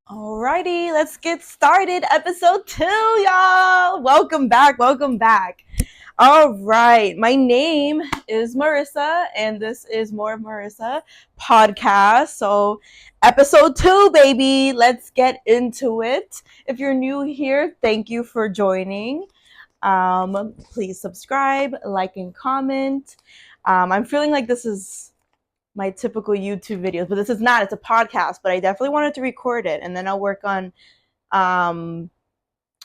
Alrighty, let's get started. Episode 2, y'all. Welcome back. Welcome back. All right, my name is Marissa, and this is More Marissa podcast. So, episode 2, baby. Let's get into it. If you're new here, thank you for joining. Please subscribe, like, and comment. I'm feeling like this is my typical YouTube videos, but this is not. It's a podcast, but I definitely wanted to record it, and then I'll work on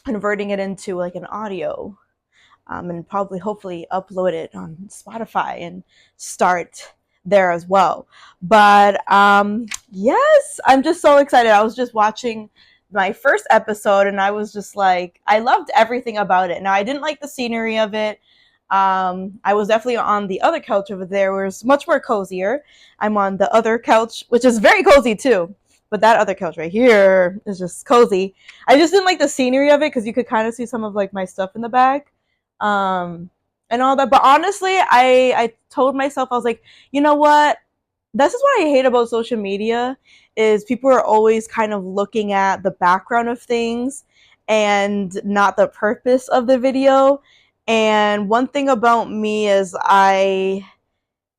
converting it into like an audio, and probably hopefully upload it on Spotify and start there as well. But yes, I'm just so excited. I was just watching my first episode and I was just like, I loved everything about it. Now, I didn't like the scenery of it. I was definitely on the other couch over there, where it's much more cozier. I'm on the other couch, which is very cozy too. But that other couch right here is just cozy. I just didn't like the scenery of it because you could kind of see some of like my stuff in the back, and all that. But honestly, I told myself, I was like, you know what? This is what I hate about social media, is people are always kind of looking at the background of things and not the purpose of the video. And one thing about me is I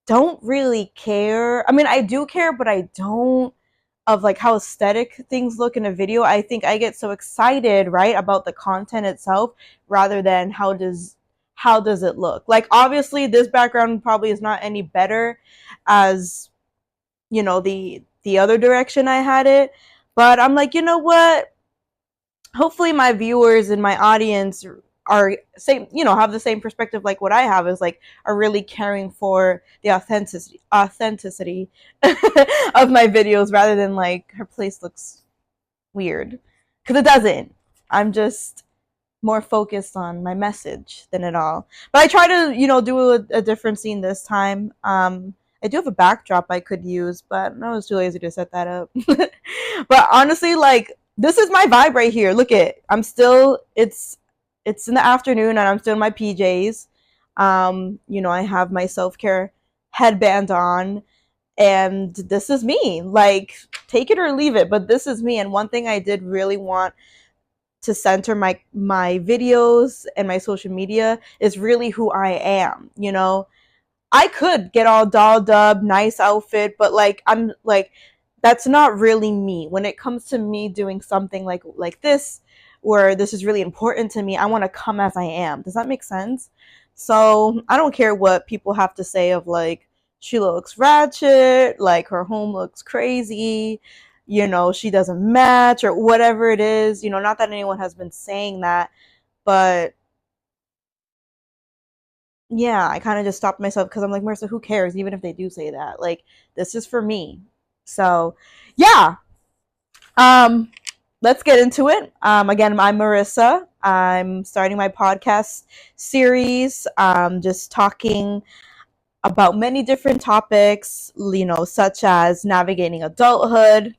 don't really care. I mean, I do care, but I don't, of like how aesthetic things look in a video. I think I get so excited, right, about the content itself rather than how does it look. Like, obviously this background probably is not any better as, you know, the other direction I had it, but I'm like, you know what? Hopefully my viewers and my audience are same, you know, have the same perspective like what I have, is like, are really caring for the authenticity of my videos, rather than like, her place looks weird, because it doesn't. I'm just more focused on my message than it all. But I try to, you know, do a different scene this time. I do have a backdrop I could use, but I was too lazy to set that up. But honestly, like, this is my vibe right here. Look at, I'm still, it's in the afternoon and I'm still in my PJs. You know, I have my self-care headband on, and this is me. Like, take it or leave it, but this is me. And one thing I did really want to center my videos and my social media is really who I am. You know, I could get all dolled up, nice outfit, but like, I'm like, that's not really me. When it comes to me doing something like this, where this is really important to me, I want to come as I am. Does that make sense? So I don't care what people have to say of like, she looks ratchet, like her home looks crazy, you know, she doesn't match, or whatever it is. You know, not that anyone has been saying that, but yeah, I kind of just stopped myself because I'm like, Marissa, who cares? Even if they do say that, like, this is for me. So yeah, um, let's get into it. Again, I'm Marissa. I'm starting my podcast series, just talking about many different topics, you know, such as navigating adulthood,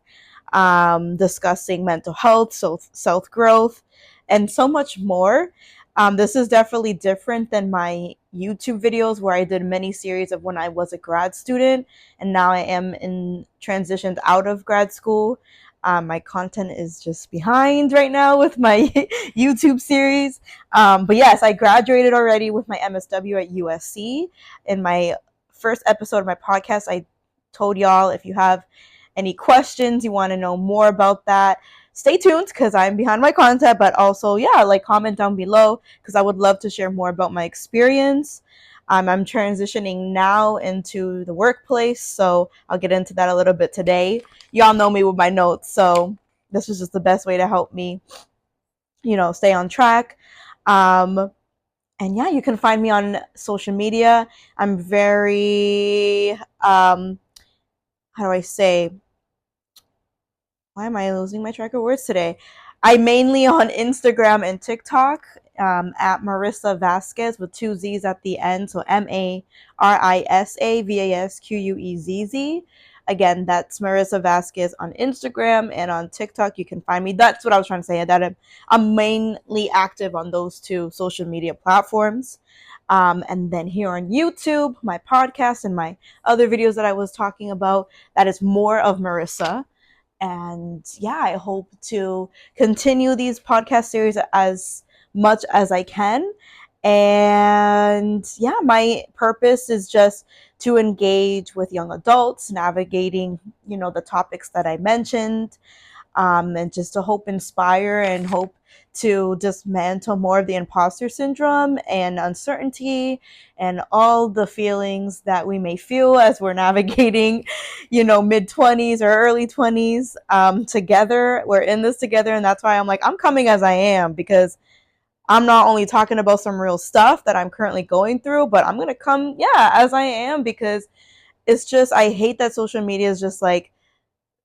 discussing mental health, self growth, and so much more. This is definitely different than my YouTube videos, where I did many series of when I was a grad student, and now I am in transitioned out of grad school. My content is just behind right now with my YouTube series. But yes, I graduated already with my MSW at USC. In my first episode of my podcast, I told y'all, if you have any questions, you want to know more about that, stay tuned, because I'm behind my content. But also, yeah, like, comment down below, because I would love to share more about my experience. I'm transitioning now into the workplace, so I'll get into that a little bit today. Y'all know me with my notes, so this was just the best way to help me, you know, stay on track. And yeah, you can find me on social media. I'm very, how do I say, why am I losing my track of words today? I'm mainly on Instagram and TikTok, at marisavasquezz, with 2 Z's at the end. So MarissaVasquezz. Again, that's Marissa Vasquez on Instagram, and on TikTok you can find me. That's what I was trying to say, that I'm mainly active on those 2 social media platforms. And then here on YouTube, my podcast and my other videos that I was talking about, that is more of Marissa. And yeah, I hope to continue these podcast series as much as I can. And yeah, my purpose is just to engage with young adults, navigating, the topics that I mentioned, and just to hope inspire and hope to dismantle more of the imposter syndrome and uncertainty and all the feelings that we may feel as we're navigating, mid 20s or early 20s, together. We're in this together. And that's why I'm like, I'm coming as I am, because I'm not only talking about some real stuff that I'm currently going through, but I'm going to come, as I am, because it's just, I hate that social media is just like,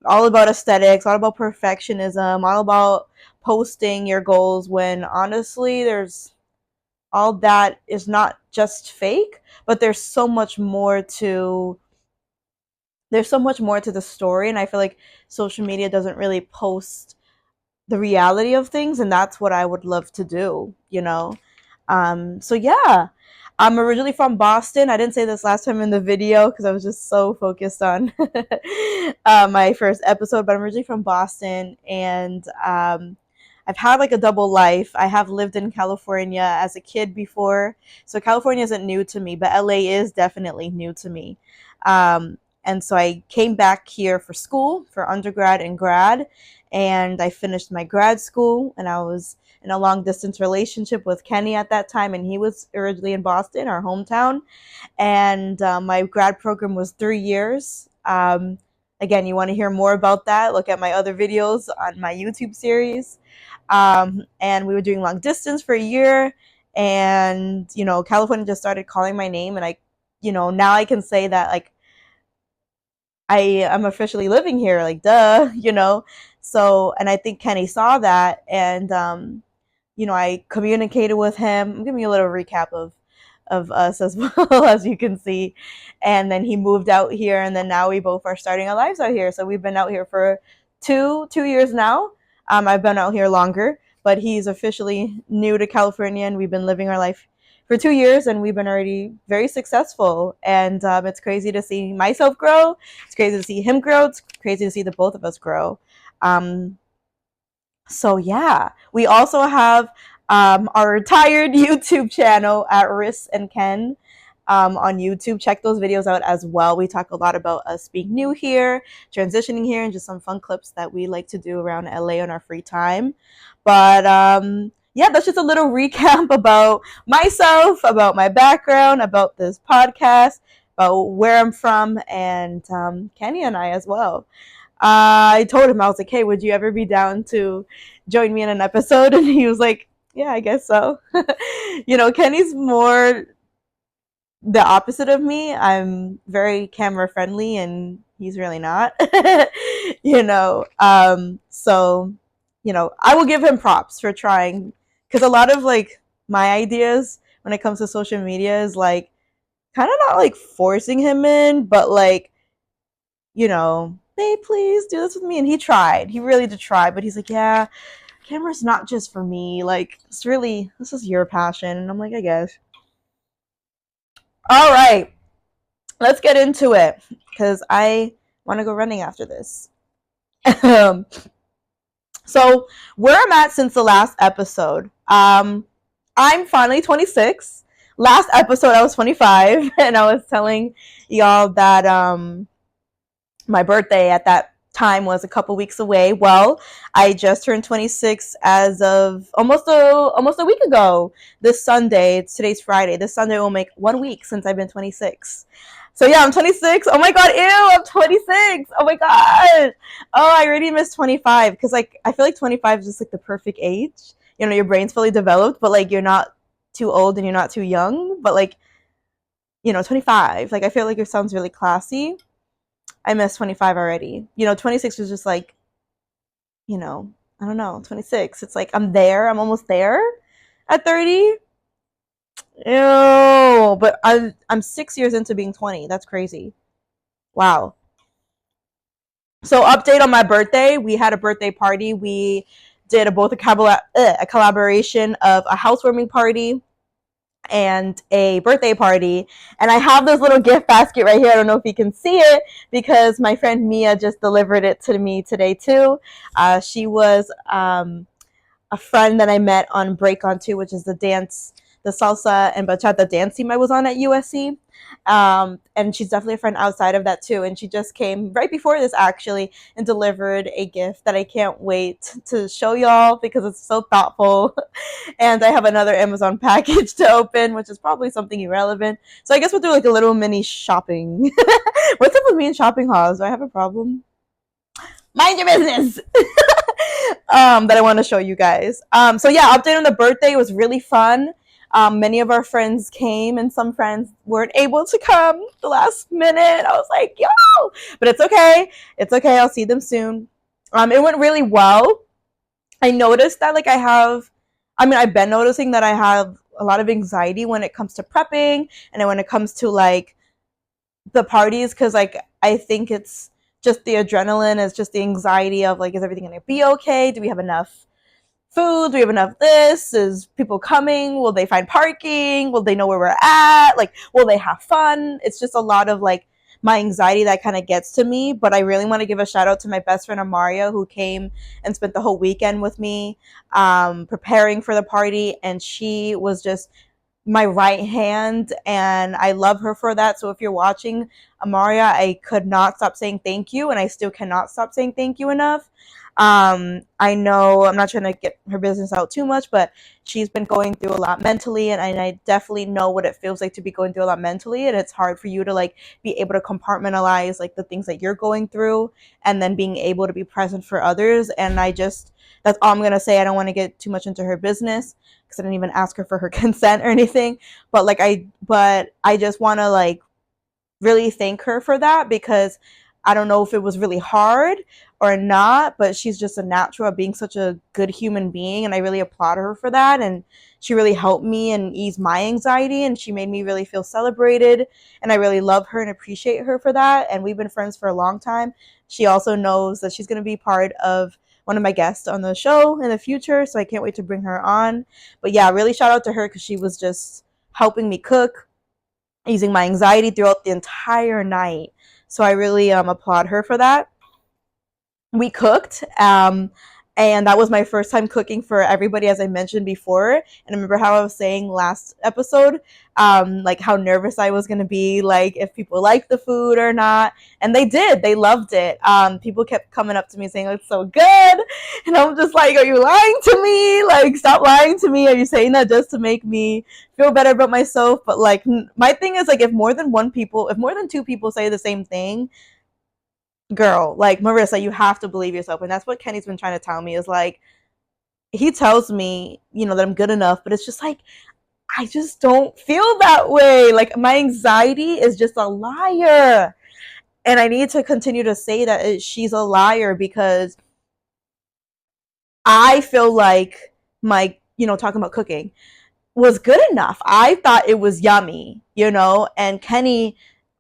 all about aesthetics, all about perfectionism, all about posting your goals, when honestly there's all that is not just fake, but there's so much more to the story. And I feel like social media doesn't really post the reality of things, and that's what I would love to do. So yeah, I'm originally from Boston. I didn't say this last time in the video because I was just so focused on my first episode, but I'm originally from Boston, and I've had like a double life. I have lived in California as a kid before, so California isn't new to me, but LA is definitely new to me. And so I came back here for school, for undergrad and grad, and I finished my grad school, and I was in a long distance relationship with Kenny at that time, and he was originally in Boston, our hometown. And my grad program was 3 years. Again, you want to hear more about that, look at my other videos on my YouTube series. And we were doing long distance for a year, and California just started calling my name, and now I can say that, like, I am officially living here, like, duh. So, and I think Kenny saw that, and I communicated with him. I'm giving you a little recap of us as well, as you can see. And then he moved out here, and then now we both are starting our lives out here. So we've been out here for two years now. I've been out here longer, but he's officially new to California, and we've been living our life for 2 years, and we've been already very successful. And it's crazy to see myself grow. It's crazy to see him grow. It's crazy to see the both of us grow. So yeah, we also have our retired YouTube channel at Riss and Ken on YouTube. Check those videos out as well. We talk a lot about us being new here, transitioning here, and just some fun clips that we like to do around LA on our free time. But yeah, that's just a little recap about myself, about my background, about this podcast, about where I'm from, and Kenny and I as well. I told him, I was like, hey, would you ever be down to join me in an episode? And he was like, yeah, I guess so. Kenny's more the opposite of me. I'm very camera friendly, and he's really not. So I will give him props for trying, because a lot of like my ideas when it comes to social media is like kind of not like forcing him in, but like, hey, please do this with me. And he tried. He really did try, but he's like, yeah, camera's not just for me. Like, this is your passion. And I'm like, I guess. All right, let's get into it, because I want to go running after this. So where I'm at since the last episode, I'm finally 26. Last episode I was 25, and I was telling y'all that my birthday at that time was a couple weeks away. Well, I just turned 26 as of almost a week ago. This Sunday, today's Friday. This Sunday will make 1 week since I've been 26. So yeah, I'm 26. Oh my god, ew, I'm 26. Oh my god. Oh, I already missed 25, because like I feel like 25 is just like the perfect age. Your brain's fully developed, but like you're not too old and you're not too young. But like, 25. Like I feel like it sounds really classy. I missed 25 already. 26 was just like, I don't know, 26. It's like I'm almost there at 30. Ew, but I'm 6 years into being 20. That's crazy. Wow. So update on my birthday. We had a birthday party. We did a collaboration of a housewarming party and a birthday party. And I have this little gift basket right here. I don't know if you can see it because my friend Mia just delivered it to me today too. She was a friend that I met on Break On 2, which is the dance, the salsa and bachata dance team I was on at USC. And she's definitely a friend outside of that too. And she just came right before this actually and delivered a gift that I can't wait to show y'all because it's so thoughtful. And I have another Amazon package to open, which is probably something irrelevant. So I guess we'll do like a little mini shopping. What's up with me in shopping hauls? Do I have a problem? Mind your business. That I want to show you guys. So yeah, update on the birthday was really fun. Many of our friends came and some friends weren't able to come the last minute. I was like, yo, but it's okay. It's okay. I'll see them soon. It went really well. I noticed that like I've been noticing that I have a lot of anxiety when it comes to prepping and when it comes to like the parties, because like I think it's just the adrenaline, it's just the anxiety of like, is everything gonna be okay? Do we have enough food? Do we have enough this? Is people coming? Will they find parking? Will they know where we're at? Like, will they have fun? It's just a lot of like my anxiety that kind of gets to me. But I really want to give a shout out to my best friend Amaria, who came and spent the whole weekend with me preparing for the party, and she was just my right hand, and I love her for that. So if you're watching, Amaria, I could not stop saying thank you, and I still cannot stop saying thank you enough. I know I'm not trying to get her business out too much, but she's been going through a lot mentally, and I definitely know what it feels like to be going through a lot mentally, and it's hard for you to like be able to compartmentalize like the things that you're going through and then being able to be present for others. And that's all I'm gonna say. I don't want to get too much into her business because I didn't even ask her for her consent or anything. But I just want to like really thank her for that, because I don't know if it was really hard or not, but she's just a natural at being such a good human being, and I really applaud her for that. And she really helped me and ease my anxiety, and she made me really feel celebrated, and I really love her and appreciate her for that. And we've been friends for a long time. She also knows that she's going to be part of one of my guests on the show in the future, so I can't wait to bring her on. But yeah, really shout out to her because she was just helping me cook, easing my anxiety throughout the entire night. So I really applaud her for that. We cooked, and that was my first time cooking for everybody, as I mentioned before. And I remember how I was saying last episode, like how nervous I was going to be, like if people liked the food or not. And they did. They loved it. People kept coming up to me saying, it's so good. And I'm just like, are you lying to me? Like, stop lying to me. Are you saying that just to make me feel better about myself? But like, my thing is like, if more than two people say the same thing, girl, like Marissa, you have to believe yourself. And that's what Kenny's been trying to tell me, is like, he tells me, that I'm good enough, but it's just like, I just don't feel that way. Like, my anxiety is just a liar. And I need to continue to say that she's a liar, because I feel like my, talking about cooking was good enough. I thought it was yummy, and Kenny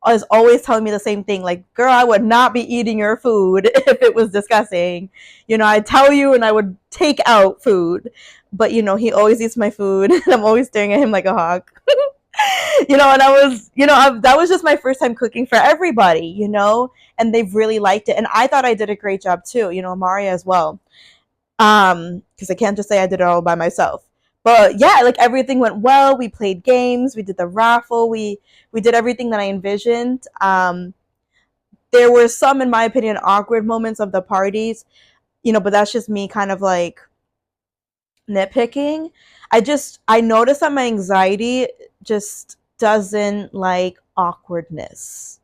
is always telling me the same thing. Like, girl, I would not be eating your food if it was disgusting. I tell you, and I would take out food. But, he always eats my food, and I'm always staring at him like a hawk. And that was just my first time cooking for everybody, and they've really liked it. And I thought I did a great job too, Maria as well. Because I can't just say I did it all by myself. But yeah, like everything went well. We played games, we did the raffle, we did everything that I envisioned. There were some, in my opinion, awkward moments of the parties, but that's just me kind of like nitpicking. I noticed that my anxiety just doesn't like awkwardness.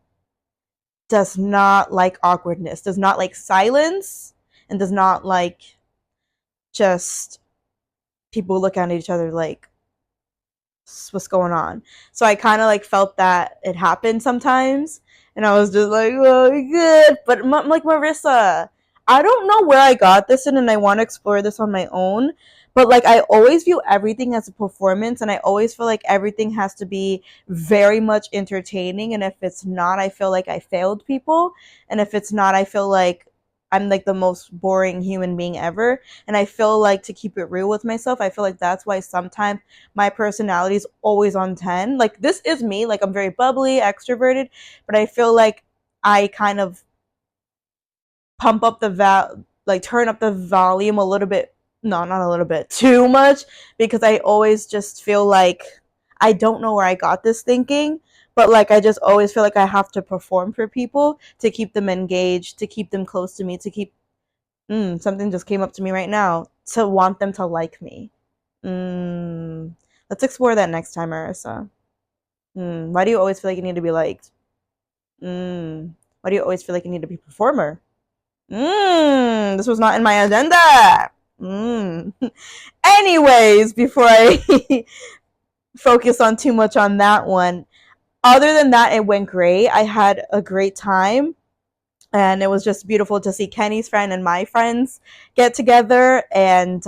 Does not like awkwardness, does not like silence, and does not like just people looking at each other like, what's going on? So I kind of like felt that it happened sometimes, and I was just like, oh, good. But I'm like, Marissa, I don't know where I got this in, and I want to explore this on my own. But like, I always view everything as a performance, and I always feel like everything has to be very much entertaining. And if it's not, I feel like I failed people. And if it's not, I feel like I'm like the most boring human being ever. And I feel like, to keep it real with myself, I feel like that's why sometimes my personality is always on 10. Like, this is me. Like, I'm very bubbly, extroverted, but I feel like I kind of pump up like turn up the volume a little bit. No, not a little bit, too much, because I always just feel like I don't know where I got this thinking, but like I just always feel like I have to perform for people to keep them engaged, to keep them close to me, to keep something just came up to me right now, to want them to like me. Mm, let's explore that next time, Marissa. Why do you always feel like you need to be liked? Why do you always feel like you need to be a performer? This was not in my agenda. Anyways, before I focus on too much on that one, other than that, it went great. I had a great time, and it was just beautiful to see Kenny's friend and my friends get together. And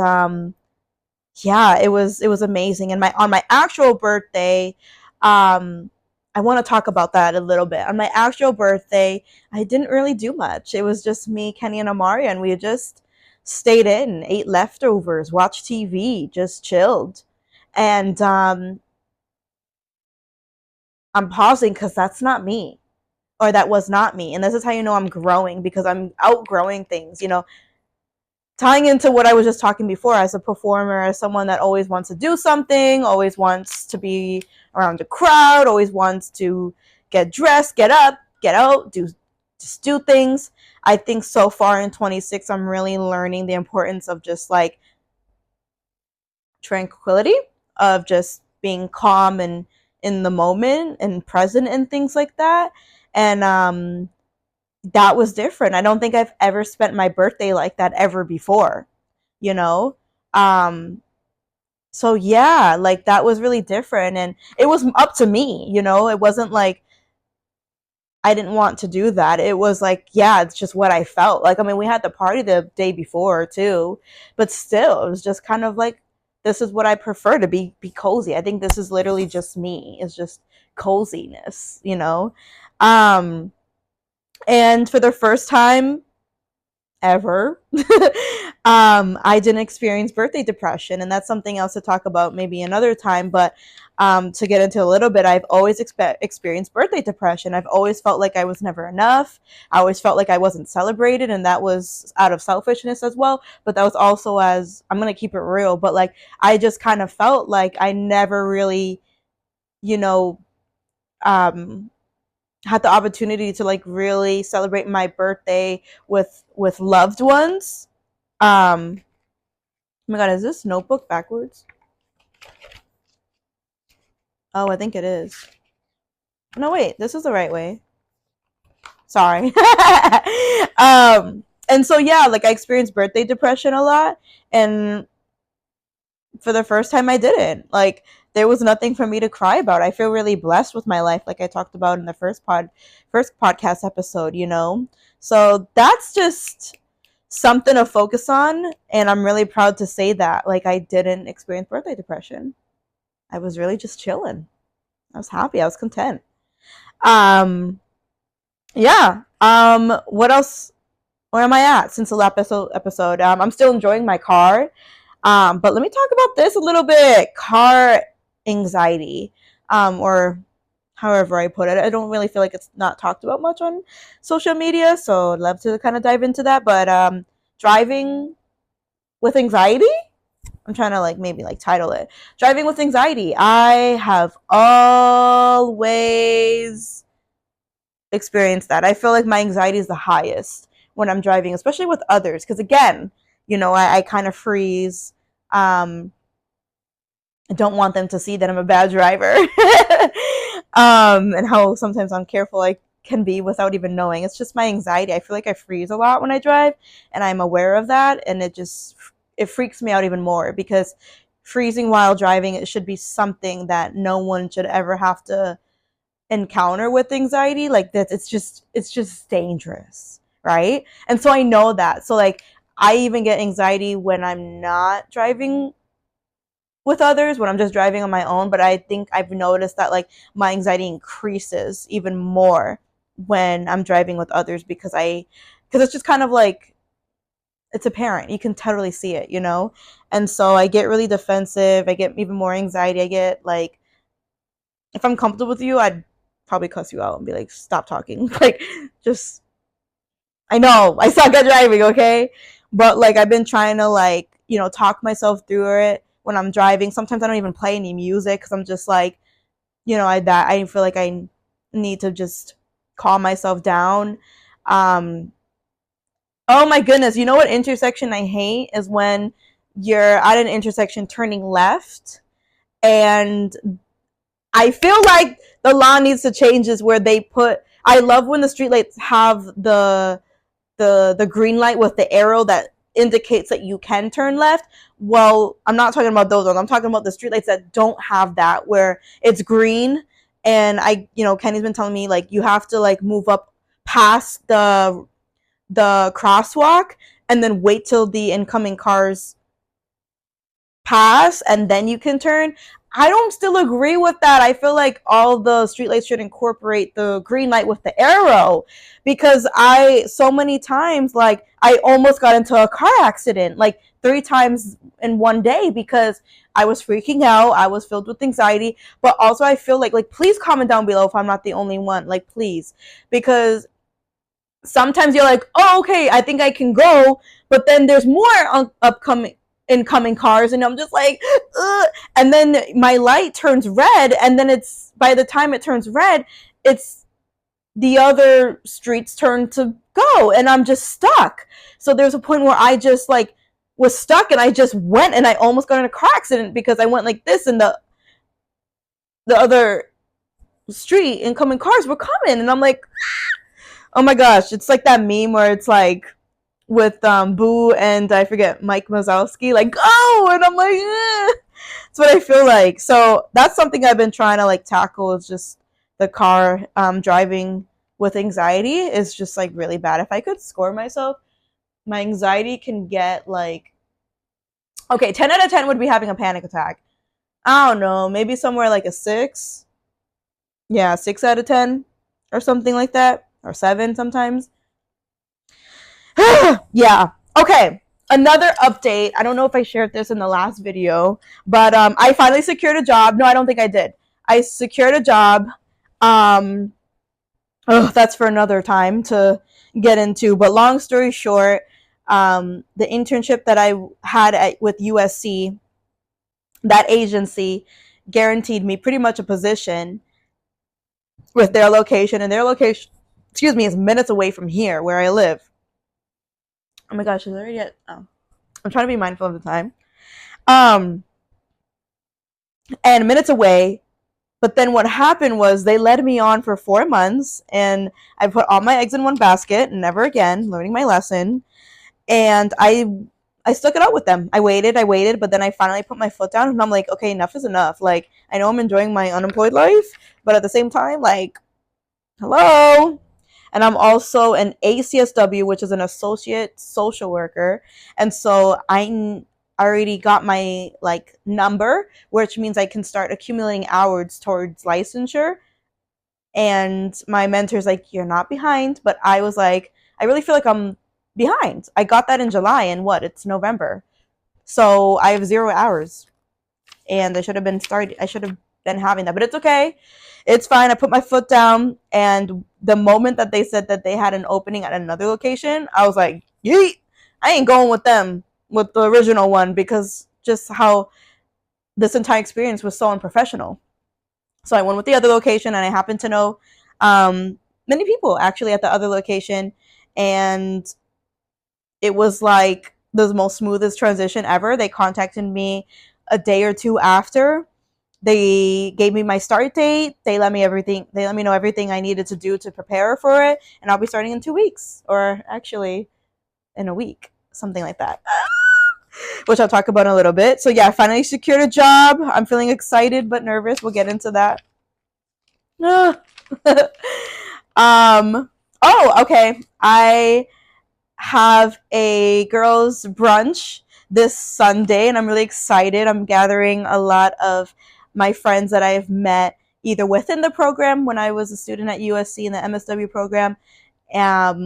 yeah, it was amazing. And my on my actual birthday, I want to talk about that a little bit. On my actual birthday, I didn't really do much. It was just me, Kenny, and Amaria, and we just stayed in, ate leftovers, watched TV, just chilled. And I'm pausing because that's not me, or that was not me. And this is how you know I'm growing, because I'm outgrowing things. Tying into what I was just talking before, as a performer, as someone that always wants to do something, always wants to be around a crowd, always wants to get dressed, get up, get out, just do things. I think so far in 26, I'm really learning the importance of just like tranquility, of just being calm and in the moment and present and things like that. And that was different. I don't think I've ever spent my birthday like that ever before, you know? Um, so yeah, like that was really different, and it was up to me. It wasn't like I didn't want to do that. It was like, yeah, it's just what I felt. Like, I mean, we had the party the day before too, but still, it was just kind of like, this is what I prefer, to be cozy. I think this is literally just me. It's just coziness. Um, and for the first time ever, I didn't experience birthday depression, and that's something else to talk about maybe another time. But to get into a little bit, I've always experienced birthday depression. I've always felt like I was never enough. I always felt like I wasn't celebrated, and that was out of selfishness as well. But that was also, as I'm gonna keep it real, but like I just kind of felt like I never really, you know, um, had the opportunity to like really celebrate my birthday with loved ones. Oh my god, is this notebook backwards? Oh, I think it is. No, wait, this is the right way. Sorry. And so yeah, like I experienced birthday depression a lot, and for the first time I didn't. Like, there was nothing for me to cry about. I feel really blessed with my life, like I talked about in the first podcast episode. So that's just something to focus on, and I'm really proud to say that like I didn't experience birthday depression. I was really just chilling. I was happy. I was content. Um yeah. What else? Where am I at since the last episode? I'm still enjoying my car. But let me talk about this a little bit. Car anxiety. Or however I put it. I don't really feel like it's not talked about much on social media, so I'd love to kind of dive into that. But driving with anxiety? I'm trying to like maybe like title it. Driving with anxiety. I have always experienced that. I feel like my anxiety is the highest when I'm driving, especially with others. Because again, I kind of freeze. I don't want them to see that I'm a bad driver. And how sometimes uncareful I can be without even knowing. It's just my anxiety. I feel like I freeze a lot when I drive, and I'm aware of that, and it freaks me out even more, because freezing while driving, it should be something that no one should ever have to encounter with anxiety. Like that, it's just dangerous, right? And so I know that. So like I even get anxiety when I'm not driving with others, when I'm just driving on my own. But I think I've noticed that like my anxiety increases even more when I'm driving with others, because because it's just kind of like, it's apparent. You can totally see it, you know? And so I get really defensive. I get even more anxiety. I get like, if I'm comfortable with you, I'd probably cuss you out and be like, stop talking. Like, just, I know I suck at driving, okay? But like, I've been trying to like, you know, talk myself through it when I'm driving. Sometimes I don't even play any music because I'm just like, you know, I feel like I need to just calm myself down. Um, oh my goodness, you know what intersection I hate is when you're at an intersection turning left, and I feel like the law needs to change is where they put, I love when the streetlights have the green light with the arrow that indicates that you can turn left. Well, I'm not talking about those ones. I'm talking about the streetlights that don't have that, where it's green. And I, you know, Kenny's been telling me like you have to like move up past the crosswalk and then wait till the incoming cars pass and then you can turn. I don't still agree with that. I feel like all the streetlights should incorporate the green light with the arrow, because I so many times like I almost got into a car accident like 3 times in one day because I was freaking out. I was filled with anxiety, but also I feel like please comment down below if I'm not the only one. Like please, because sometimes you're like, oh, okay, I think I can go, but then there's more upcoming incoming cars, and I'm just like, ugh. And then my light turns red, and then it's, by the time it turns red, it's the other streets turn to go, and I'm just stuck. So there's a point where I just like was stuck, and I just went, and I almost got in a car accident because I went like this, and the other street incoming cars were coming, and I'm like, oh my gosh, it's like that meme where it's like with Boo and I forget Mike Wazowski, like go, and I'm like, eh. That's what I feel like. So that's something I've been trying to like tackle, is just the car driving with anxiety is just like really bad. If I could score myself, my anxiety can get like, okay, 10 out of 10 would be having a panic attack. I don't know, maybe somewhere like a 6. Yeah, 6 out of 10 or something like that, or 7 sometimes. Yeah. Okay. Another update. I don't know if I shared this in the last video, but I finally secured a job. No, I don't think I did. I secured a job. That's for another time to get into. But long story short, the internship that I had with USC, that agency guaranteed me pretty much a position with their location, and their location, excuse me, is minutes away from here where I live. Oh my gosh, is it already yet? Oh. I'm trying to be mindful of the time. And minutes away. But then what happened was they led me on for 4 months, and I put all my eggs in one basket, never again, learning my lesson. And I stuck it out with them. I waited, but then I finally put my foot down, and I'm like, okay, enough is enough. Like, I know I'm enjoying my unemployed life, but at the same time, like, hello. And I'm also an ACSW, which is an associate social worker. And so I already got my like number, which means I can start accumulating hours towards licensure. And my mentor's like, you're not behind. But I was like, I really feel like I'm behind. I got that in July, and what? It's November. So I have 0 hours. And I should have been having that, but it's okay. It's fine. I put my foot down, and the moment that they said that they had an opening at another location, I was like, yeet, I ain't going with them, with the original one, because just how this entire experience was so unprofessional. So I went with the other location, and I happened to know many people actually at the other location, and it was like the most smoothest transition ever. They contacted me a day or two after. They gave me my start date. They let me know everything I needed to do to prepare for it, and I'll be starting in 2 weeks, or actually in a week, something like that, which I'll talk about in a little bit. So yeah, I finally secured a job. I'm feeling excited but nervous. We'll get into that. Oh, okay. I have a girls' brunch this Sunday, and I'm really excited. I'm gathering a lot of my friends that I've met either within the program when I was a student at USC in the MSW program,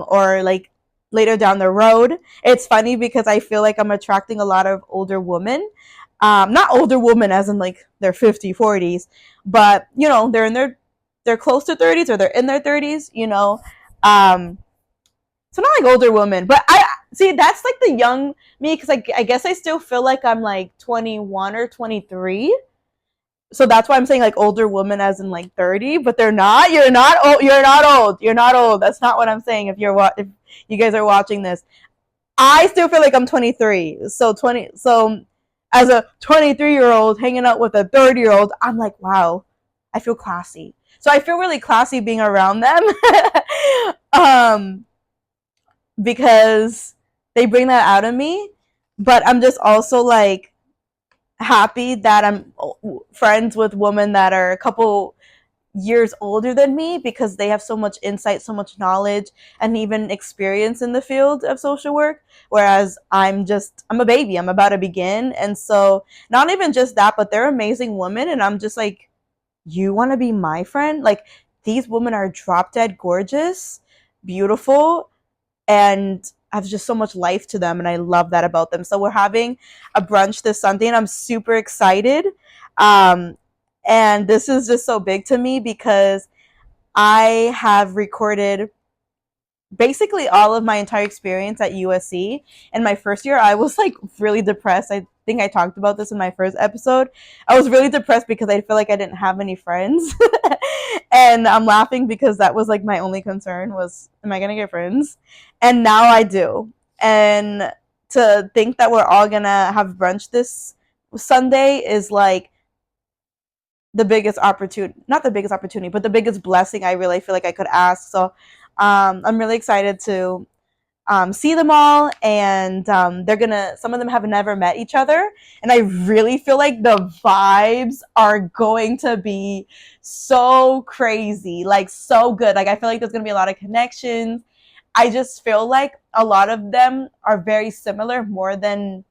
or like later down the road. It's funny because I feel like I'm attracting a lot of older women. Not older women as in like they're 50, 40s, but you know, they're close to 30s or they're in their 30s, you know. Um, so not like older women, but I see that's like the young me because I guess I still feel like I'm like 21 or 23. So that's why I'm saying like older women as in like 30, but they're not. You're not old. You're not old. You're not old. That's not what I'm saying. If you guys are watching this, I still feel like I'm 23. So as a 23-year-old hanging out with a 30-year-old, I'm like, wow, I feel classy. So I feel really classy being around them. um because they bring that out of me, but I'm just also like happy that I'm friends with women that are a couple years older than me because they have so much insight, so much knowledge, and even experience in the field of social work. Whereas I'm a baby, I'm about to begin. And so, not even just that, but they're amazing women. And I'm just like, you want to be my friend? Like, these women are drop dead gorgeous, beautiful, and have just so much life to them, and I love that about them. So we're having a brunch this Sunday, and I'm super excited. Um, and this is just so big to me because I have recorded basically all of my entire experience at USC. In my first year, I was like really depressed. I think I talked about this in my first episode. I was really depressed because I feel like I didn't have any friends. And I'm laughing because that was like my only concern was, am I going to get friends? And now I do. And to think that we're all going to have brunch this Sunday is like the biggest opportunity, not the biggest opportunity, but the biggest blessing I really feel like I could ask. So I'm really excited to see them all, and some of them have never met each other, and I really feel like the vibes are going to be so crazy, like so good. Like I feel like there's going to be a lot of connections. I just feel like a lot of them are very similar, more than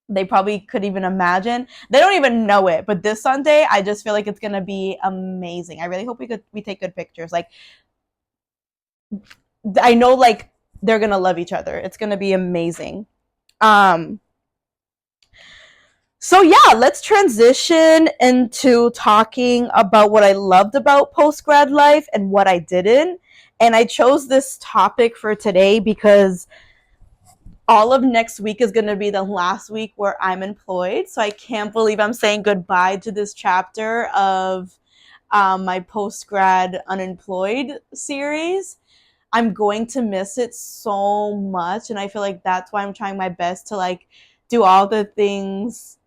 they probably could even imagine. They don't even know it, but this Sunday I just feel like it's going to be amazing. I really hope we take good pictures. Like I know like they're gonna love each other. It's gonna be amazing. Um, so yeah, let's transition into talking about what I loved about post grad life and what I didn't. And I chose this topic for today because all of next week is going to be the last week where I'm employed. So I can't believe I'm saying goodbye to this chapter of my post grad unemployed series. I'm going to miss it so much, and I feel like that's why I'm trying my best to like do all the things,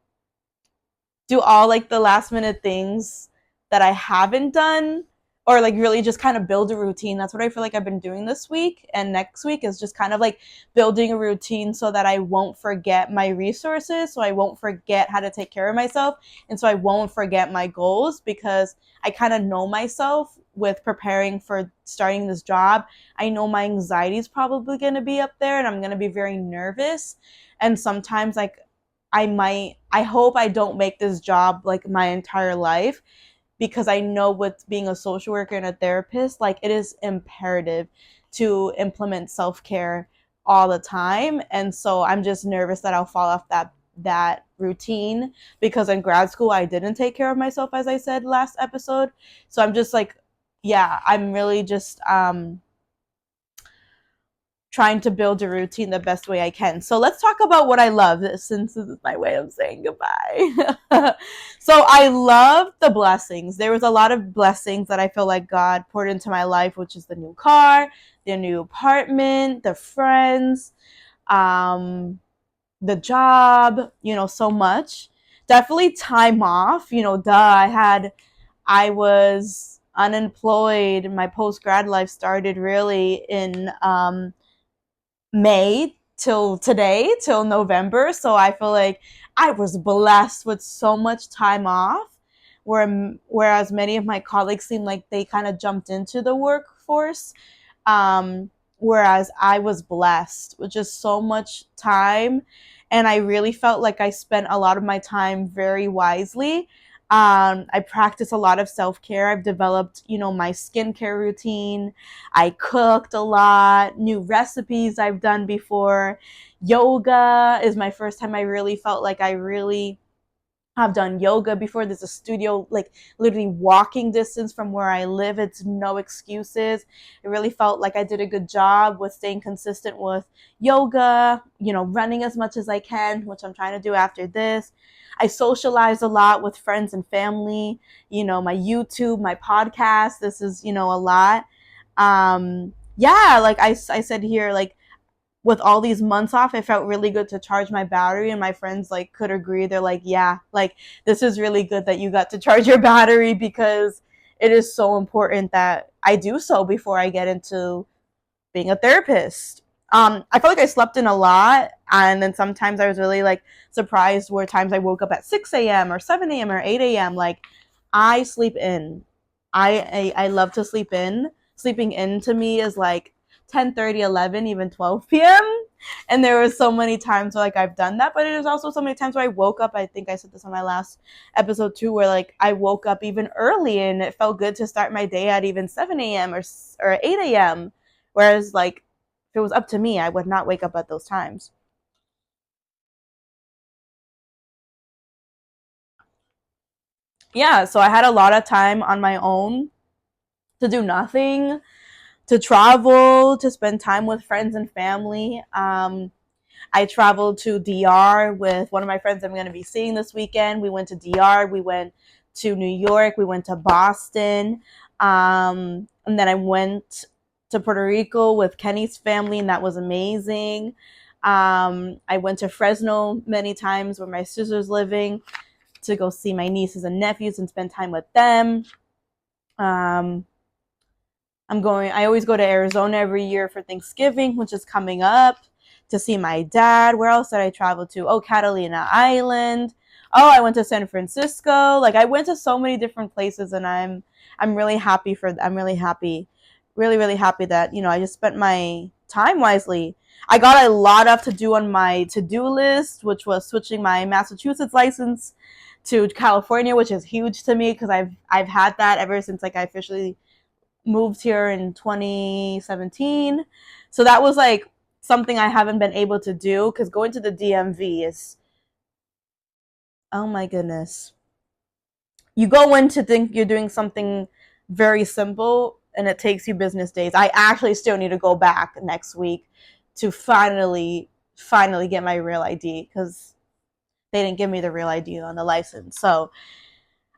do all like the last minute things that I haven't done, or like really just kind of build a routine. That's what I feel like I've been doing this week, and next week is just kind of like building a routine so that I won't forget my resources, so I won't forget how to take care of myself, and so I won't forget my goals, because I kind of know myself with preparing for starting this job. I know my anxiety is probably going to be up there, and I'm going to be very nervous, and sometimes like I hope I don't make this job like my entire life, because I know with being a social worker and a therapist, like it is imperative to implement self-care all the time. And so I'm just nervous that I'll fall off that routine, because in grad school I didn't take care of myself, as I said last episode. So I'm just like, yeah, I'm really just trying to build a routine the best way I can. So let's talk about what I love, since this is my way of saying goodbye. So I love the blessings. There was a lot of blessings that I feel like God poured into my life, which is the new car, the new apartment, the friends, the job, so much. Definitely time off, I was unemployed. My post-grad life started really in May till today, till November. So I feel like I was blessed with so much time off, whereas many of my colleagues seem like they kind of jumped into the workforce. Whereas I was blessed with just so much time. And I really felt like I spent a lot of my time very wisely. I practice a lot of self-care. I've developed, my skincare routine. I cooked a lot, new recipes I've done before. Yoga is my first time I really felt like I really have done yoga before. There's a studio like literally walking distance from where I live. It's no excuses. It really felt like I did a good job with staying consistent with yoga, running as much as I can, which I'm trying to do after this. I socialize a lot with friends and family, my YouTube, my podcast. This is, a lot. Yeah, like I said here, like with all these months off, it felt really good to charge my battery, and my friends like could agree. They're like, yeah, like this is really good that you got to charge your battery, because it is so important that I do so before I get into being a therapist. I felt like I slept in a lot, and then sometimes I was really like surprised where times I woke up at 6 a.m. or 7 a.m. or 8 a.m. Like I sleep in. I love to sleep in. Sleeping in to me is like 10:30, 11, even 12 p.m. And there were so many times where like I've done that, but it is also so many times where I woke up. I think I said this on my last episode too, where like I woke up even early and it felt good to start my day at even 7 a.m. or 8 a.m. Whereas like if it was up to me, I would not wake up at those times. Yeah, so I had a lot of time on my own to do nothing, to travel, to spend time with friends and family. I traveled to DR with one of my friends I'm going to be seeing this weekend. We went to DR, we went to New York, we went to Boston, and then I went to Puerto Rico with Kenny's family, and that was amazing. I went to Fresno many times where my sister's living to go see my nieces and nephews and spend time with them. Um, I always go to Arizona every year for Thanksgiving, which is coming up, to see my dad. Where else did I travel to? Oh, Catalina Island. Oh, I went to San Francisco. Like I went to so many different places, and I'm really happy I'm really happy, really, really happy that, I just spent my time wisely. I got a lot of to do on my to-do list, which was switching my Massachusetts license to California, which is huge to me because I've had that ever since like I officially moved here in 2017. So that was like something I haven't been able to do, because going to the DMV is, oh my goodness. You go in to think you're doing something very simple, and it takes you business days. I actually still need to go back next week to finally get my real ID, because they didn't give me the real ID on the license. So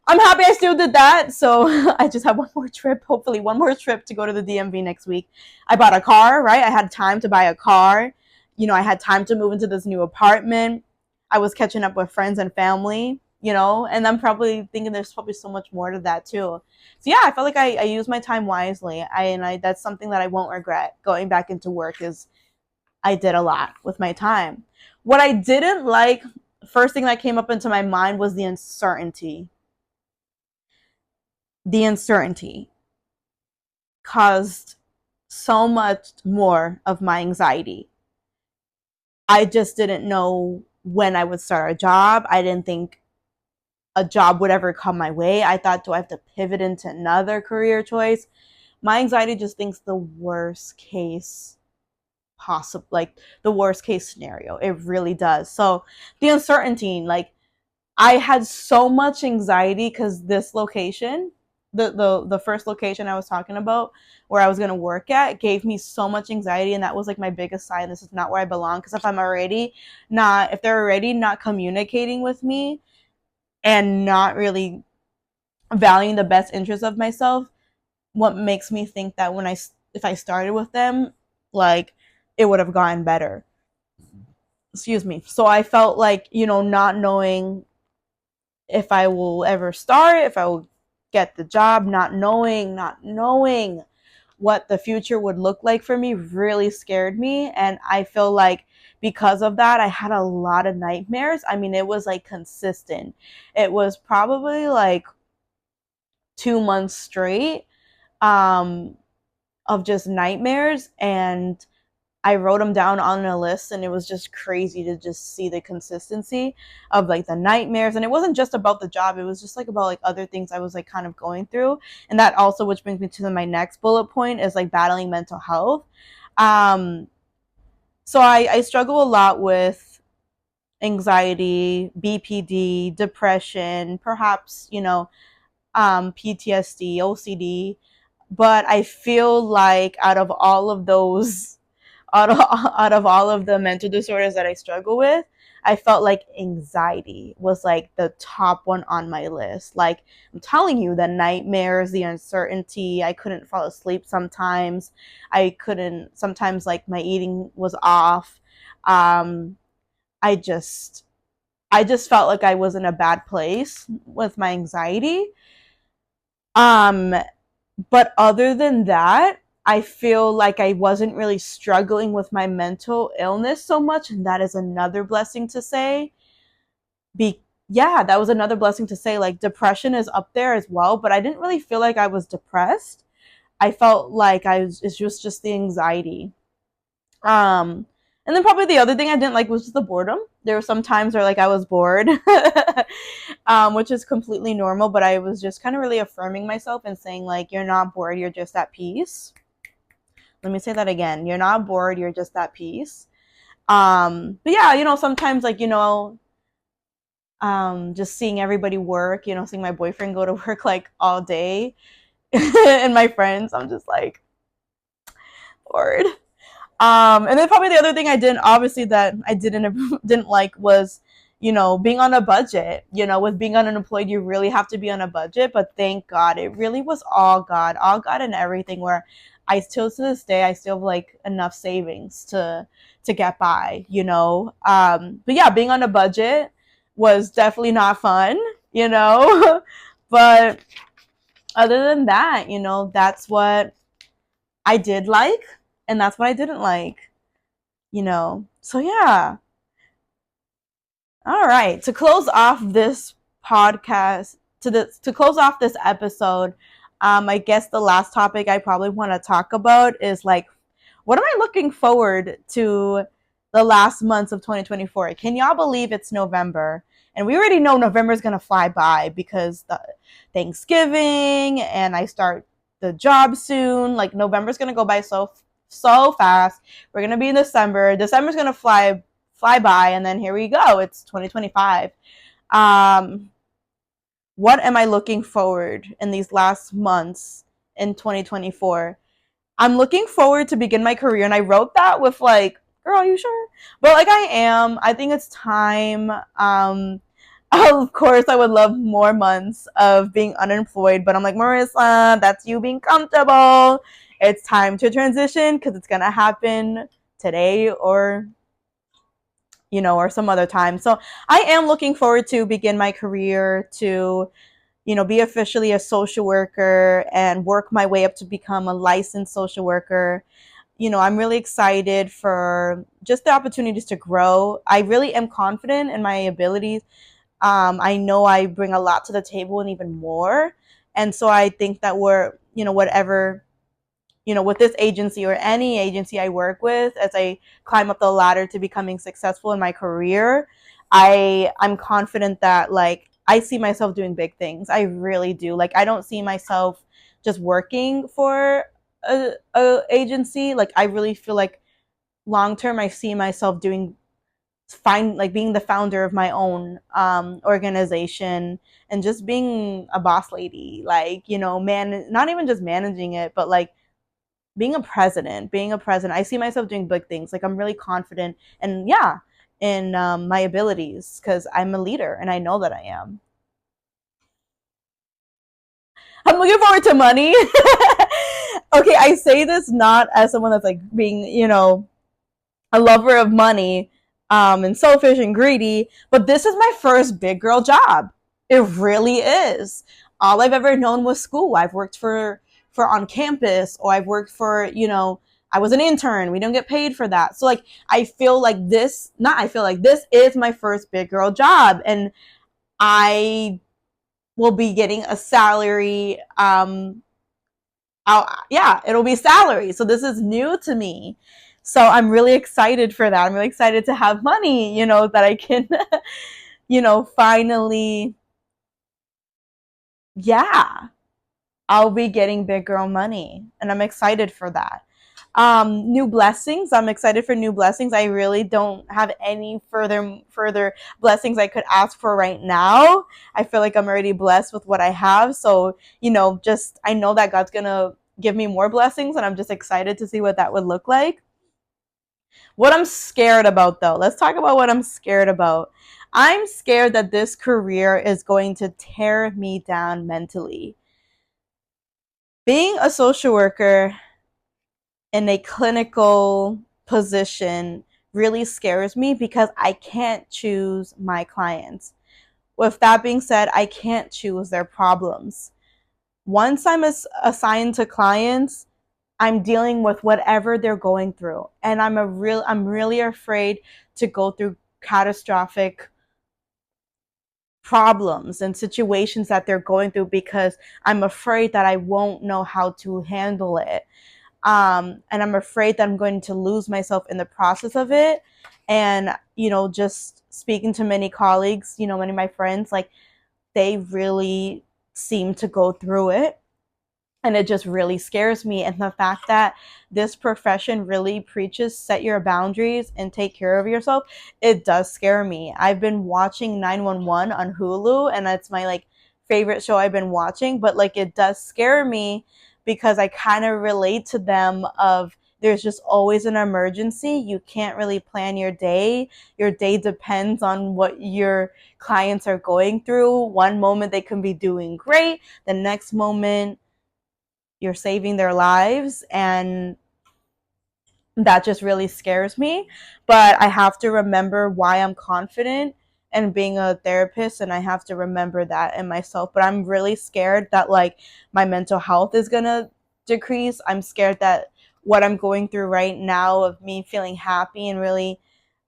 I'm happy I still did that. So I just have one more trip, hopefully one more trip to go to the DMV next week. I bought a car, right? I had time to buy a car. I had time to move into this new apartment. I was catching up with friends and family, and I'm probably thinking there's probably so much more to that too. So yeah, I felt like I used my time wisely. That's something that I won't regret going back into work, is I did a lot with my time. What I didn't like, first thing that came up into my mind was the uncertainty. The uncertainty caused so much more of my anxiety. I just didn't know when I would start a job. I didn't think a job would ever come my way. I thought, do I have to pivot into another career choice? My anxiety just thinks the worst case possible, like the worst case scenario. It really does. So the uncertainty, like I had so much anxiety because this location, the first location I was talking about, where I was gonna work at, gave me so much anxiety, and that was like my biggest sign. This is not where I belong. Because if they're already not communicating with me and not really valuing the best interest of myself, what makes me think that if I started with them, like it would have gotten better. Excuse me. So I felt like, not knowing if I will ever start, if I will get the job, not knowing what the future would look like for me really scared me. And I feel like because of that, I had a lot of nightmares. I mean, it was like consistent. It was probably like 2 months straight, um, of just nightmares. And I wrote them down on a list, and it was just crazy to just see the consistency of like the nightmares. And it wasn't just about the job, it was just like about like other things I was like kind of going through. And that also, which brings me to my next bullet point, is like battling mental health. um so I struggle a lot with anxiety, BPD, depression, perhaps, PTSD, OCD. But I feel like out of all of the mental disorders that I struggle with, I felt like anxiety was like the top one on my list. Like, I'm telling you, the nightmares, the uncertainty, I couldn't fall asleep sometimes. I couldn't, sometimes like my eating was off. Um, I just, I just felt like I was in a bad place with my anxiety. Um, but other than that, I feel like I wasn't really struggling with my mental illness so much, and that is another blessing to say. Yeah, that was another blessing to say. Like, depression is up there as well, but I didn't really feel like I was depressed. I felt like it's just the anxiety. Um, and then probably the other thing I didn't like was just the boredom. There were some times where like I was bored, which is completely normal. But I was just kind of really affirming myself and saying like, "You're not bored. You're just at peace." Let me say that again. You're not bored. You're just at peace. But yeah, sometimes like just seeing everybody work. Seeing my boyfriend go to work like all day, and my friends, I'm just like bored. And then probably the other thing I didn't, obviously, that I didn't like was, being on a budget. With being unemployed, you really have to be on a budget. But thank God, it really was all God and everything. Where I still, to this day, I still have like enough savings to get by. But yeah, being on a budget was definitely not fun. But other than that, that's what I did like, and that's what I didn't like. So yeah. All right. To close off this podcast, to close off this episode, I guess the last topic I probably want to talk about is like, what am I looking forward to the last months of 2024? Can y'all believe it's November? And we already know November is gonna fly by because the Thanksgiving, and I start the job soon. Like, November's gonna go by so fast. We're gonna be in December. December's gonna fly by, and then here we go. It's 2025. What am I looking forward in these last months in 2024? I'm looking forward to begin my career, and I wrote that with like, girl, are you sure? But like, I am. I think it's time. Of course, I would love more months of being unemployed, but I'm like, Marissa, that's you being comfortable. It's time to transition because it's gonna happen today or some other time. So I am looking forward to begin my career, to be officially a social worker and work my way up to become a licensed social worker. I'm really excited for just the opportunities to grow. I really am confident in my abilities. I know I bring a lot to the table and even more. And so I think that whatever, with this agency or any agency I work with, as I climb up the ladder to becoming successful in my career, I'm confident that like I see myself doing big things. I really do. Like, I don't see myself just working for a agency. Like, I really feel like long term I see myself being the founder of my own organization, and just being a boss lady, like, not even just managing it, but like being a president. I see myself doing big things. Like, I'm really confident, and yeah, in my abilities, because I'm a leader and I know that I am. I'm looking forward to money. Okay, I say this not as someone that's like being, a lover of money, and selfish and greedy, but this is my first big girl job. It really is. All I've ever known was school. I've worked for on campus, or I've worked for, I was an intern. We don't get paid for that. So like, this is my first big girl job, and I will be getting a salary. Yeah, it'll be salary. So this is new to me. So I'm really excited for that. I'm really excited to have money, that I can, finally, yeah, I'll be getting big girl money. And I'm excited for that. New blessings. I'm excited for new blessings. I really don't have any further blessings I could ask for right now. I feel like I'm already blessed with what I have. So, just I know that God's gonna give me more blessings, and I'm just excited to see what that would look like. What I'm scared about, though, let's talk about what I'm scared about. I'm scared that this career is going to tear me down mentally. Being a social worker in a clinical position really scares me because I can't choose my clients. With that being said, I can't choose their problems. Once I'm assigned to clients, I'm dealing with whatever they're going through, and I'm really afraid to go through catastrophic problems and situations that they're going through because I'm afraid that I won't know how to handle it. And I'm afraid that I'm going to lose myself in the process of it. And, just speaking to many colleagues, many of my friends, like, they really seem to go through it. And it just really scares me. And the fact that this profession really preaches set your boundaries and take care of yourself, it does scare me. I've been watching 911 on Hulu, and that's my like favorite show I've been watching, but like it does scare me because I kind of relate to them of there's just always an emergency. You can't really plan your day. Your day depends on what your clients are going through. One moment they can be doing great, the next moment you're saving their lives, and that just really scares me. But I have to remember why I'm confident and being a therapist, and I have to remember that in myself. But I'm really scared that like my mental health is gonna decrease. I'm scared that what I'm going through right now of me feeling happy and really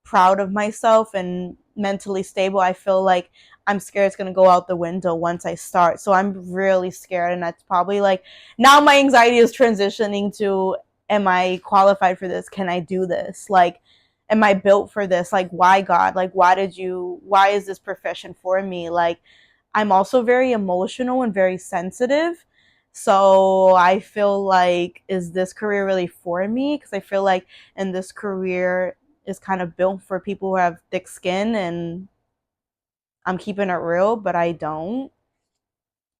proud of myself and mentally stable, I feel like I'm scared it's going to go out the window once I start. So I'm really scared. And that's probably like now my anxiety is transitioning to, am I qualified for this? Can I do this? Like, am I built for this? Like, why, God? Like, why is this profession for me? Like, I'm also very emotional and very sensitive. So I feel like, is this career really for me? Because I feel like in this career is kind of built for people who have thick skin, and I'm keeping it real, but I don't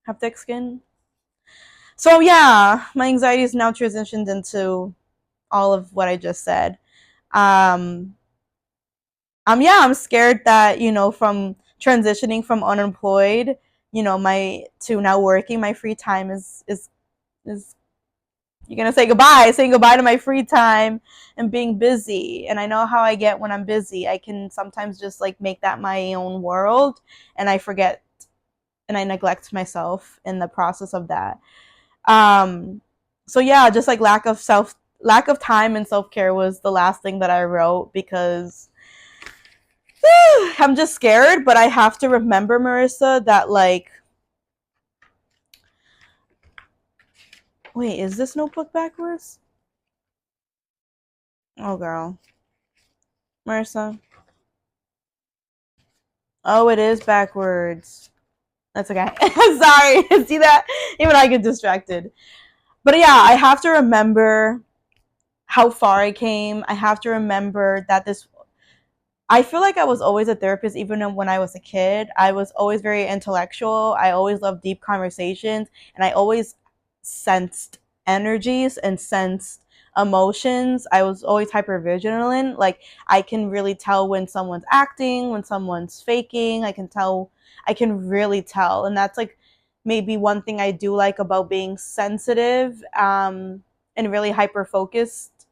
have thick skin. So yeah, my anxiety is now transitioned into all of what I just said. Um, I'm scared that, from transitioning from unemployed, my to now working, my free time is you're gonna saying goodbye to my free time and being busy. And I know how I get when I'm busy. I can sometimes just like make that my own world, and I forget and I neglect myself in the process of that. Um, so yeah, just like lack of time and self care was the last thing that I wrote because I'm just scared. But I have to remember, Marissa, that like, wait, is this notebook backwards? Oh, girl, Marissa. Oh, it is backwards. That's okay. Sorry. See that? Even I get distracted. But yeah, I have to remember how far I came. I have to remember that I feel like I was always a therapist, even when I was a kid. I was always very intellectual. I always loved deep conversations, and I always sensed energies and sensed emotions. I was always hyper vigilant. Like, I can really tell when someone's acting, when someone's faking. I can really tell. And that's like maybe one thing I do like about being sensitive, and really hyper focused,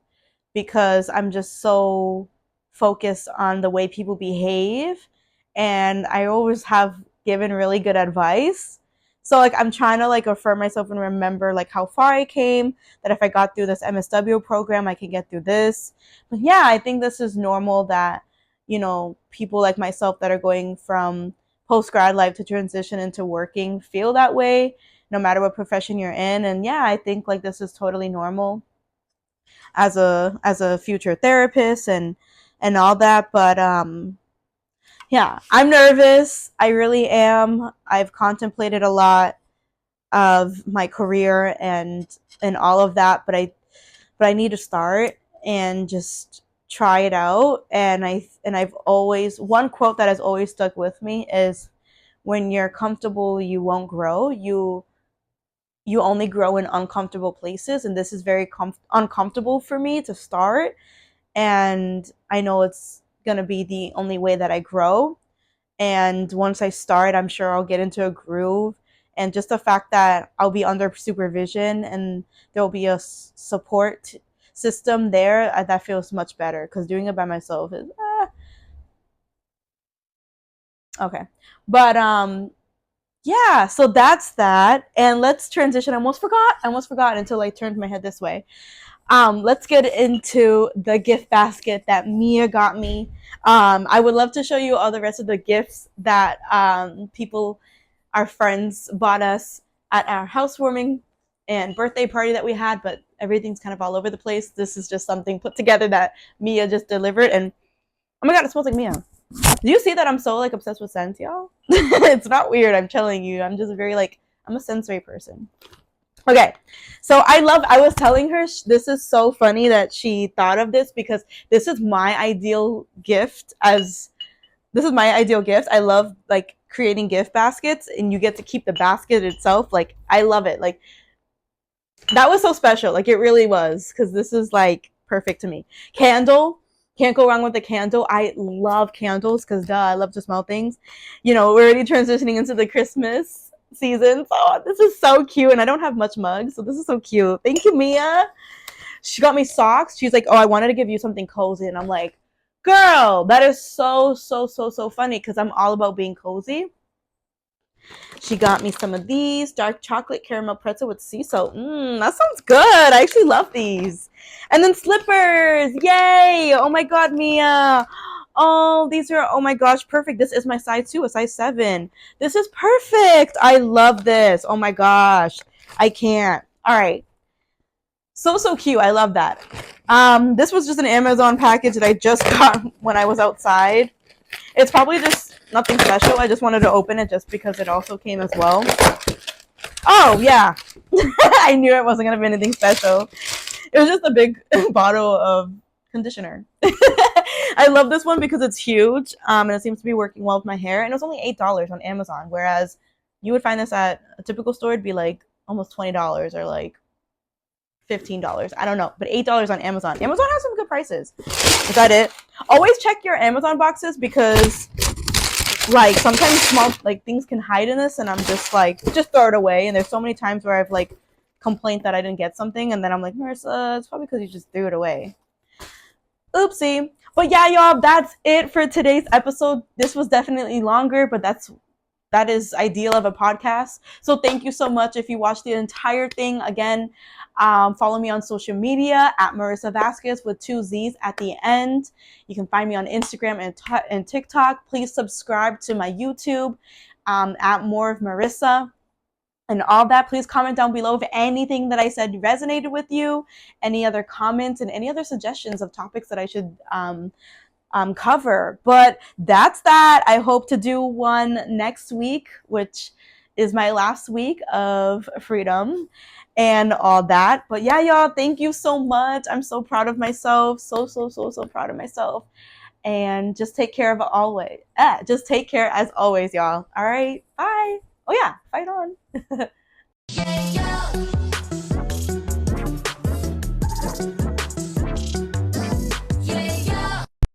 because I'm just so focused on the way people behave, and I always have given really good advice. So like I'm trying to like affirm myself and remember like how far I came, that if I got through this MSW program, I can get through this. But yeah, I think this is normal that, people like myself that are going from post grad life to transition into working feel that way, no matter what profession you're in. And yeah, I think like this is totally normal. as a future therapist and all that. But yeah, I'm nervous. I really am. I've contemplated a lot of my career and all of that, but I need to start and just try it out. And I've always, one quote that has always stuck with me is, when you're comfortable, you won't grow. You only grow in uncomfortable places, and this is very uncomfortable for me to start, and I know it's going to be the only way that I grow. And once I start, I'm sure I'll get into a groove. And just the fact that I'll be under supervision and there'll be a support system there, that feels much better, because doing it by myself is okay. But yeah, so that's that. And let's transition. I almost forgot until I turned my head this way. Let's get into the gift basket that Mia got me. I would love to show you all the rest of the gifts that people, our friends, bought us at our housewarming and birthday party that we had, but everything's kind of all over the place. This is just something put together that Mia just delivered, and oh my god, it smells like Mia. Do you see that I'm so like obsessed with scents, y'all? It's not weird, I'm telling you. I'm just very like, I'm a sensory person. Okay, so I was telling her, this is so funny that she thought of this, because this is my ideal gift. I love like creating gift baskets, and you get to keep the basket itself. Like, I love it. Like, that was so special. Like, it really was, because this is like perfect to me. Candle. Can't go wrong with a candle. I love candles because, I love to smell things. You know, we're already transitioning into the Christmas season. So this is so cute. And I don't have much mugs, so this is so cute. Thank you, Mia. She got me socks. She's like, oh, I wanted to give you something cozy. And I'm like, girl, that is so funny, because I'm all about being cozy. She got me some of these dark chocolate caramel pretzel with sea salt. That sounds good. I actually love these. And then slippers. Yay. Oh my god, Mia. Oh, these are, oh my gosh, perfect. This is my size too, a size 7. This is perfect. I love this. Oh my gosh. I can't. All right. So cute. I love that. This was just an Amazon package that I just got when I was outside. It's probably just nothing special. I just wanted to open it just because it also came as well. Oh, yeah. I knew it wasn't going to be anything special. It was just a big bottle of conditioner. I love this one because it's huge, and it seems to be working well with my hair. And it was only $8 on Amazon, whereas you would find this at a typical store, it'd be like almost $20 or like $15. I don't know, but $8 on Amazon. Amazon has some good prices. Is that it? Always check your Amazon boxes, because like sometimes small like things can hide in this, and I'm just like, just throw it away. And there's so many times where I've like complained that I didn't get something, and then I'm like, Marissa, it's probably because you just threw it away. Oopsie. But yeah, y'all, that's it for today's episode. This was definitely longer, but that is ideal of a podcast. So thank you so much if you watched the entire thing. Again, follow me on social media at marisavasquezz with 2 Z's at the end. You can find me on Instagram and TikTok. Please subscribe to my YouTube at More of Marissa. And all that, please comment down below if anything that I said resonated with you, any other comments, and any other suggestions of topics that I should cover. But that's that. I hope to do one next week, which is my last week of freedom and all that. But yeah, y'all, thank you so much. I'm so proud of myself. So proud of myself. And just take care of it always. Just take care as always, y'all. All right. Bye. Oh yeah, fight on.